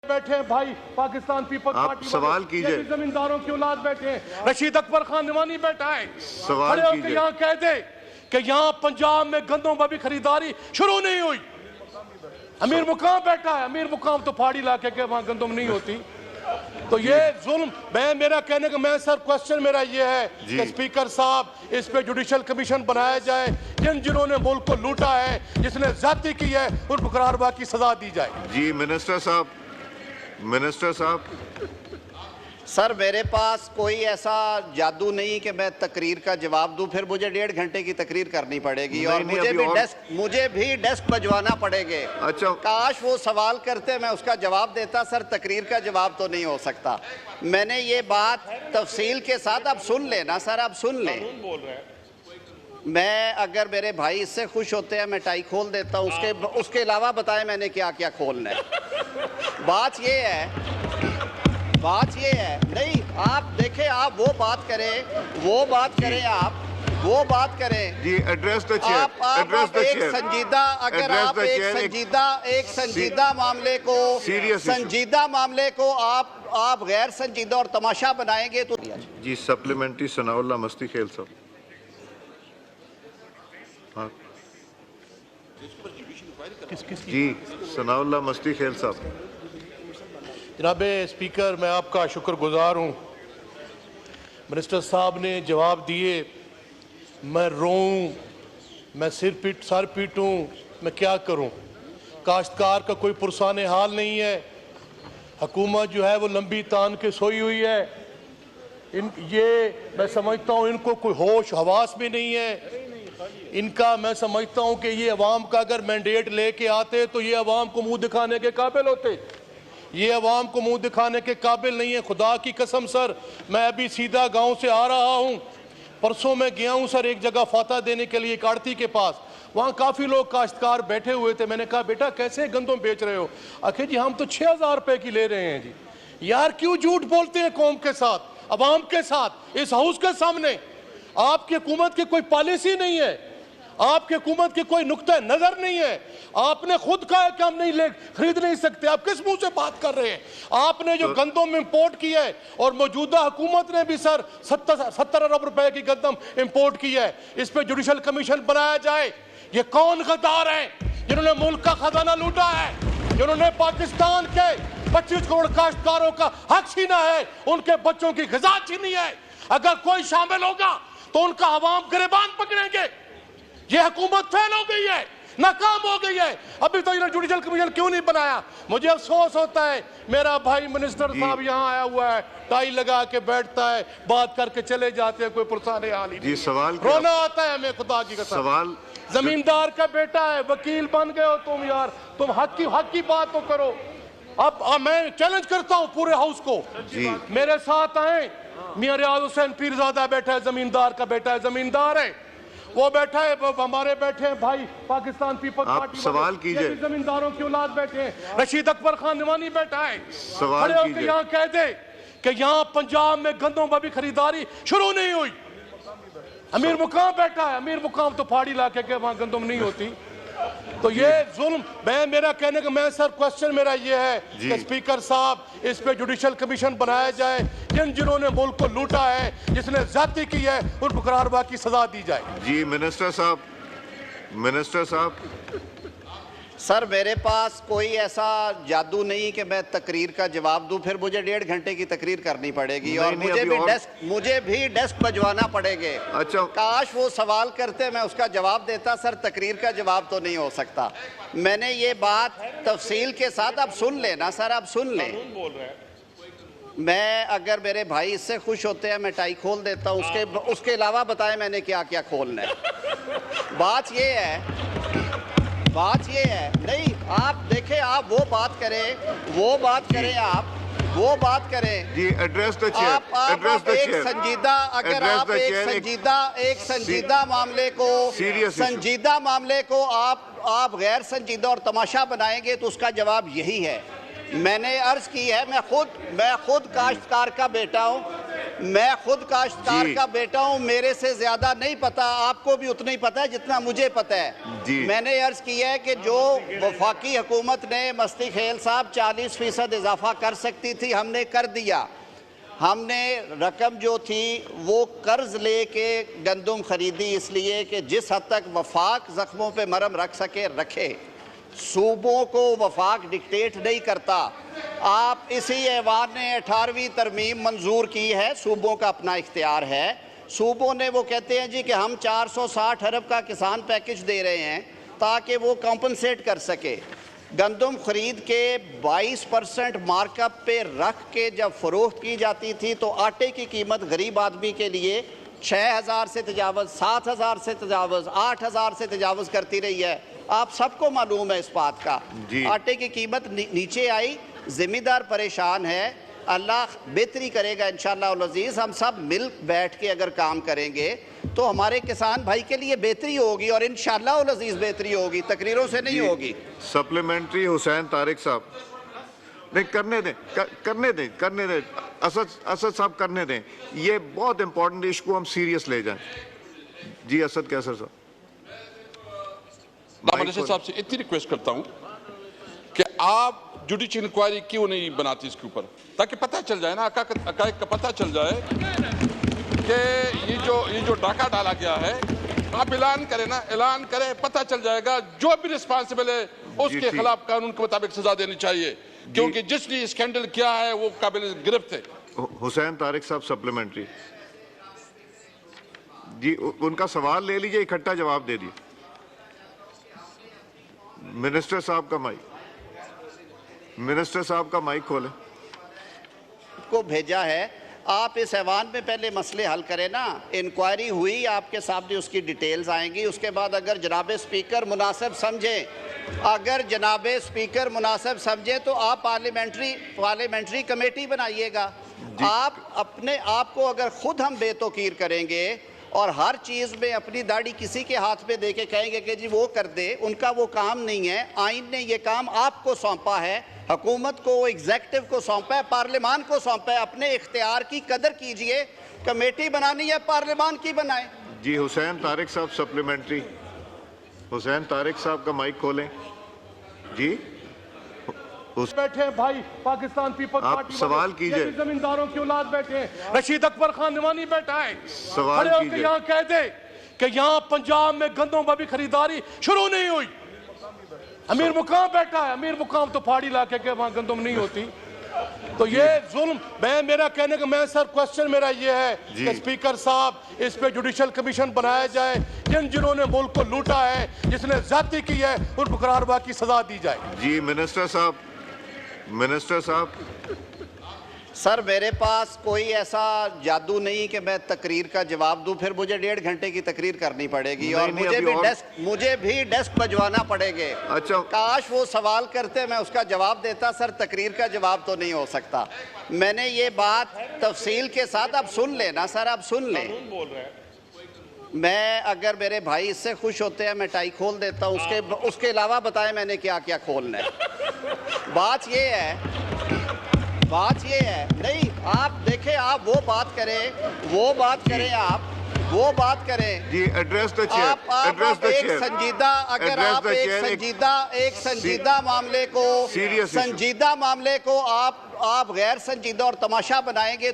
बैठे हैं भाई पाकिस्तान पीपल्स पार्टी सवाल कीजिए। जमींदारों की औलाद बैठे हैं, रशीद अकबर खान निवानी बैठा है, सवाल कीजिए। यहाँ कह दे कि यहाँ पंजाब में गंदों की खरीदारी शुरू नहीं हुई। अमीर मुकाम बैठा है, अमीर मुकाम तो पहाड़ी इलाके के वहाँ गंदम नहीं होती। तो ये जुल्म, मेरा कहने का सर क्वेश्चन मेरा ये है कि स्पीकर साहब इस पे जुडिशल कमीशन बनाया जाए, जिन्होंने मुल्क को लूटा है, जिसने ज्यादती की है, उनको करारवा की सजा दी जाए। जी मिनिस्टर साहब। सर मेरे पास कोई ऐसा जादू नहीं कि मैं तकरीर का जवाब दूं, फिर मुझे 1.5 घंटे की तकरीर करनी पड़ेगी और मुझे भी डेस्क बजवाना पड़ेगे। अच्छा, काश वो सवाल करते मैं उसका जवाब देता। सर तकरीर का जवाब तो नहीं हो सकता। मैंने ये बात तफसील के साथ, अब सुन लेना सर, अब सुन लें। मैं अगर मेरे भाई इससे खुश होते हैं मैं टाई खोल देता हूँ, उसके अलावा बताएं मैंने क्या क्या खोलना है। बात ये है नहीं, आप देखें, आप वो बात करें जी एड्रेस द चेयर। आप एक संजीदा, अगर आप एक संजीदा मामले को आप गैर संजीदा और तमाशा बनाएंगे तो जी सप्लीमेंट्री सनाउल्लाह मस्ती खेल साहब। हाँ जी सनाउल्लाह मस्ती खेल साहब। जनाब स्पीकर, मैं आपका शुक्रगुजार हूँ। मिनिस्टर साहब ने जवाब दिए, मैं रोऊं, मैं सर पीटूं, मैं क्या करूं। काश्तकार का कोई पुरसान हाल नहीं है। हुकूमत जो है वो लंबी तान के सोई हुई है। ये मैं समझता हूँ इनको कोई होश हवास भी नहीं है। इनका मैं समझता हूँ कि ये अवाम का अगर मैंडेट लेके आते तो ये अवाम को मुंह दिखाने के काबिल होते। ये अवाम को मुंह दिखाने के काबिल नहीं है। खुदा की कसम सर, मैं अभी सीधा गांव से आ रहा हूं। परसों मैं गया हूं सर एक जगह फाता देने के लिए, एक आड़ती के पास। वहां काफ़ी लोग काश्तकार बैठे हुए थे। मैंने कहा बेटा कैसे गंदम बेच रहे हो? आखिर जी हम तो 6000 रुपए की ले रहे हैं जी। यार क्यों झूठ बोलते हैं कौम के साथ, अवाम के साथ, इस हाउस के सामने? आपकी हुकूमत की कोई पॉलिसी नहीं है, आपकी हुकूमत की कोई नुक्ता नजर नहीं है। आपने खुद कहा है कि हम खरीद नहीं सकते। आप किस मुंह से बात कर रहे हैं? आपने जो गंदम इंपोर्ट की है, और मौजूदा हुकूमत ने भी सर 70 अरब रुपए की गंदम इंपोर्ट की है, इस पे जुडिशल कमीशन बनाया जाए। ये कौन गद्दार है जिन्होंने मुल्क का खजाना लूटा है, जिन्होंने पाकिस्तान के 25 करोड़ काश्तकारों का हक छीना है, उनके बच्चों की ग़िज़ा छीनी है। अगर कोई शामिल होगा तो उनका अवाम गिरबान पकड़ेंगे। ये हुकूमत फेल हो गई है, नाकाम हो गई है। अभी तो जुडिशल कमीशन क्यों नहीं बनाया? मुझे अफसोस होता है, मेरा भाई मिनिस्टर साहब यहाँ आया हुआ है, टाई लगा के बैठता है, बात करके चले जाते हैं, कोई पुरसाने हाल ही नहीं। सवाल रोना आता है हमें खुदा की कसम। सवाल, जमींदार का बेटा है, वकील बन गए हो तुम यार, तुम हक की बात तो करो। अब मैं चैलेंज करता हूँ पूरे हाउस को, मेरे साथ आए। मियां रियाज हुसैन पीरजादा बैठा है, जमींदार का बेटा है, जमींदार है वो बैठा है, हमारे बैठे हैं भाई पाकिस्तान पीपल्स पार्टी। सवाल कीजिए। जमींदारों की औलाद बैठे हैं, रशीद अकबर खान निवानी बैठा है, सवाल कीजिए। यहाँ कह दे कि यहाँ पंजाब में गंदों की खरीदारी शुरू नहीं हुई। अमीर मुकाम बैठा है, अमीर मुकाम तो पहाड़ी इलाके के वहाँ गंदम नहीं होती। तो ये जुल्म, मेरा कहने का सर क्वेश्चन मेरा ये है कि स्पीकर साहब इस पे जुडिशल कमीशन बनाया जाए, जिन्होंने मुल्क को लूटा है, जिसने ज्यादती की है, उनको करारवा की सजा दी जाए। जी मिनिस्टर साहब। सर मेरे पास कोई ऐसा जादू नहीं कि मैं तकरीर का जवाब दूं, फिर मुझे 1.5 घंटे की तकरीर करनी पड़ेगी और मुझे भी डेस्क बजवाना पड़ेगे। अच्छा, काश वो सवाल करते मैं उसका जवाब देता। सर तकरीर का जवाब तो नहीं हो सकता। मैंने ये बात तफसील के साथ, अब सुन लेना सर, अब सुन लें। मैं अगर मेरे भाई इससे खुश होते हैं मैं टाई खोल देता हूँ, उसके अलावा बताएं मैंने क्या क्या खोलना है। बात ये है नहीं, आप देखें, आप वो बात करें जी एड्रेस द चेयर। आप एक संजीदा, अगर आप एक संजीदा मामले को आप गैर संजीदा और तमाशा बनाएंगे तो उसका जवाब यही है। मैंने अर्ज की है, मैं खुद काश्तकार का बेटा हूँ। मैं खुद काश्तकार जी। का बेटा हूं, मेरे से ज्यादा नहीं पता, आपको भी उतना ही पता है जितना मुझे पता है। जी। मैंने अर्ज किया है कि जो वफाकी हुकूमत ने मस्ती खेल साहब 40% इजाफा कर सकती थी, हमने कर दिया। हमने रकम जो थी वो कर्ज लेके गंदम खरीदी, इसलिए कि जिस हद तक वफाक जख्मों पे मरहम रख सके रखे। सूबों को वफाक डिक्टेट नहीं करता। आप इसी ऐवान ने 18वीं तरमीम मंजूर की है, सूबों का अपना इख्तियार है। सूबों ने वो कहते हैं जी कि हम 460 अरब का किसान पैकेज दे रहे हैं ताकि वो कॉम्पनसेट कर सके। गंदम खरीद के 22% मार्कअप पे रख के जब फरोख्त की जाती थी तो आटे की कीमत गरीब आदमी के लिए 6000 से तजावज़, 7000 से तजावज़, 8000 से तजावज़ करती रही है। आप सबको मालूम है इस बात का। आटे की कीमत नीचे आई, ज़िम्मेदार परेशान है। अल्लाह बेहतरी करेगा इंशाअल्लाह अज़ीज़। हम सब मिल बैठ के अगर काम करेंगे तो हमारे किसान भाई के लिए बेहतरी होगी और इंशाअल्लाह अज़ीज़ बेहतरी होगी, तकरीरों से नहीं होगी। सप्लीमेंट्री हुसैन तारिक साहब, नहीं करने दें, करने दें असद साहब, करने दें। ये बहुत इंपॉर्टेंट इशू को हम सीरियस ले जाएं। जी असद कैसर साहब। मिनिस्टर साहब से इतनी रिक्वेस्ट करता हूं कि आप जुडिशियल इंक्वायरी क्यों नहीं बनाती इसके ऊपर, ताकि पता चल जाए ना, हकायक का पता चल जाए कि ये जो डाका डाला गया है। आप ऐलान करें ना, ऐलान करें, पता चल जाएगा। जो भी रिस्पॉन्सिबल है उसके खिलाफ कानून के मुताबिक सजा देनी चाहिए, क्योंकि जिसने स्कैंडल किया है वो काबिल गिरफ्त है। हुसैन तारिक साहब सप्लीमेंट्री जी, उनका सवाल ले लीजिए, इकट्ठा जवाब दे दिए। मिनिस्टर साहब का माइक खोलें। को भेजा है, आप इस ऐवान में पहले मसले हल करें ना। इंक्वायरी हुई, आपके सामने उसकी डिटेल्स आएंगी। उसके बाद अगर जनाब स्पीकर मुनासिब समझे तो आप पार्लियामेंट्री कमेटी बनाइएगा। आप अपने आप को अगर खुद हम बेतौकीर करेंगे और हर चीज़ में अपनी दाढ़ी किसी के हाथ में दे के कहेंगे कि जी वो कर दे, उनका वो काम नहीं है। आइन ने ये काम आपको सौंपा है, हुकूमत को, एग्जेक्टिव को सौंपा है, पार्लियामान को सौंपा है। अपने इख्तियार की कदर कीजिए। कमेटी बनानी है पार्लियामान की बनाए। जी हुसैन तारिक साहब सप्लीमेंट्री। हुसैन तारिक साहब का माइक खोलें। जी बैठे हैं भाई, पाकिस्तान पीपल्स आप पार्टी सवाल कीजिए। जमींदारों की औलाद बैठे हैं। रशीद अकबर खान निवानी बैठा है, सवाल खड़े होकर कीजिए। यहाँ कह दे कि यहाँ पंजाब में गंदम की खरीदारी शुरू नहीं हुई। अमीर मुकाम बैठा है, अमीर मुकाम तो पहाड़ी इलाके के, वहाँ गंदम नहीं होती। तो ये जुल्म, मेरा कहने का सर क्वेश्चन मेरा ये है कि स्पीकर साहब इस पे जुडिशियल कमीशन बनाया जाए। जिन्होंने मुल्क को लूटा है, जिसने ज्यादती की है, उनको करारवा की सजा दी जाए। जी मिनिस्टर साहब। सर मेरे पास कोई ऐसा जादू नहीं कि मैं तकरीर का जवाब दूं, फिर मुझे 1.5 घंटे की तकरीर करनी पड़ेगी और मुझे भी डेस्क बजवाना पड़ेगा। अच्छा, काश वो सवाल करते मैं उसका जवाब देता। सर तकरीर का जवाब तो नहीं हो सकता। मैंने ये बात तफसील के साथ, अब सुन लेना सर, अब सुन लें। मैं अगर मेरे भाई इससे खुश होते हैं मैं टाई खोल देता हूँ। उसके अलावा बताएं मैंने क्या क्या खोलना है। बात ये है नहीं, आप देखें, आप वो बात करें आप जी एड्रेस द चेयर। आप एक संजीदा, अगर आप एक संजीदा मामले को, आप गैर संजीदा और तमाशा बनाएंगे तो